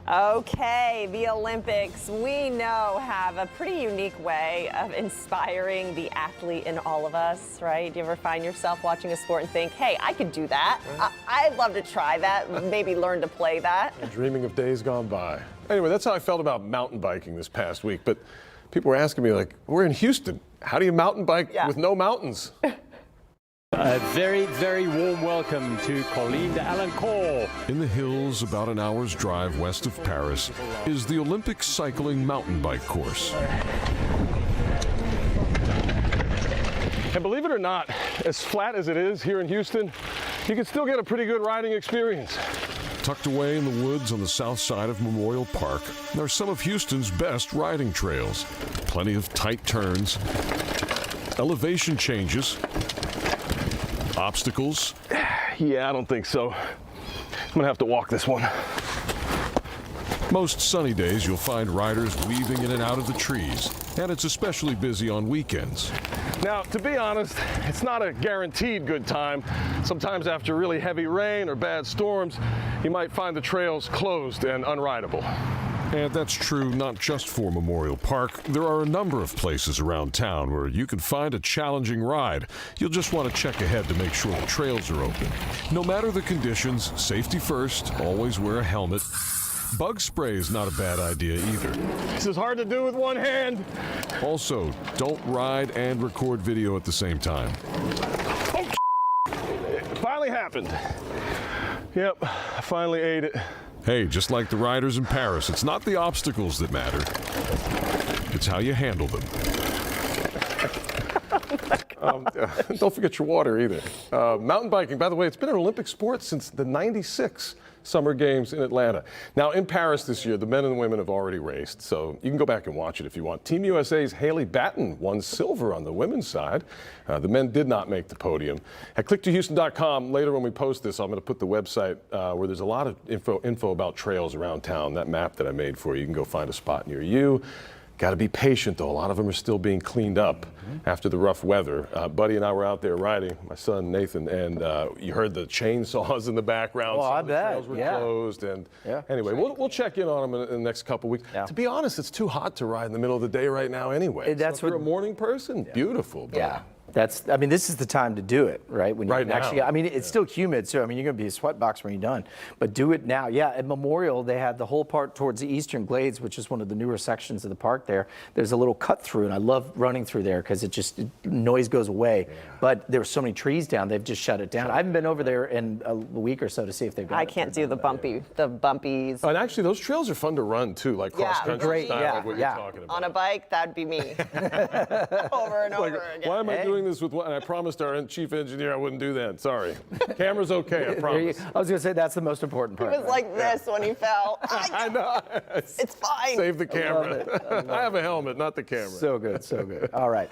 Okay, the Olympics, we know, have a pretty unique way of inspiring the athlete in all of us, right? Do you ever find yourself watching a sport and think, hey, I could do that. I'd love to try that, maybe learn to play that. Dreaming of days gone by. Anyway, that's how I felt about mountain biking this past week. But people were asking me, like, we're in Houston. How do you mountain bike with no mountains? A very, very warm welcome to Colline d'Alencourt. In the hills, about an hour's drive west of Paris, is the Olympic cycling mountain bike course. And believe it or not, as flat as it is here in Houston, you can still get a pretty good riding experience. Tucked away in the woods on the south side of Memorial Park are some of Houston's best riding trails. Plenty of tight turns, elevation changes, obstacles. Yeah, I don't think so. I'm gonna have to walk this one. Most sunny days you'll find riders weaving in and out of the trees, and it's especially busy on weekends. Now, to be honest, it's not a guaranteed good time. Sometimes after really heavy rain or bad storms, you might find the trails closed and unrideable. And that's true not just for Memorial Park. There are a number of places around town where you can find a challenging ride. You'll just want to check ahead to make sure the trails are open. No matter the conditions, safety first, always wear a helmet. Bug spray is not a bad idea either. This is hard to do with one hand. Also, don't ride and record video at the same time. Oh, it finally happened. Yep, I finally ate it. Hey, just like the riders in Paris, it's not the obstacles that matter. It's how you handle them. Don't forget your water either. Mountain biking, by the way, it's been an Olympic sport since the '96 Summer Games in Atlanta. Now, in Paris this year, the men and women have already raced, so you can go back and watch it if you want. Team USA's Haley Batten won silver on the women's side. The men did not make the podium. At click2houston.com, later when we post this, I'm going to put the website where there's a lot of info about trails around town. That map that I made for you, you can go find a spot near you. Got to be patient, though. A lot of them are still being cleaned up after the rough weather. Buddy and I were out there riding, my son Nathan, and you heard the chainsaws in the background. Well, Some I of the bet. trails were closed. And anyway, we'll check in on them in the next couple weeks. Yeah. To be honest, it's too hot to ride in the middle of the day right now anyway. That's so if you're a morning person, beautiful. But I mean, this is the time to do it, right? When you Right can actually, now. I mean, it's still humid, so I mean, you're going to be a sweatbox when you're done. But do it now. Yeah, at Memorial, they had the whole part towards the Eastern Glades, which is one of the newer sections of the park there. There's a little cut through, and I love running through there because noise goes away. But there were so many trees down, they've just shut it down. I haven't been over there in a week or so to see if they've got I can't do the bumpies. And actually, those trails are fun to run too, like cross country great, style, yeah, like what you're talking about. On a bike, that'd be me. Over and over again. Why am I doing this with what? And I promised our chief engineer I wouldn't do that. Sorry. Camera's okay, I promise. I was going to say that's the most important part. It was like this when he fell. I know. It's fine. Save the camera. I have a helmet, not the camera. So good, so good. All right.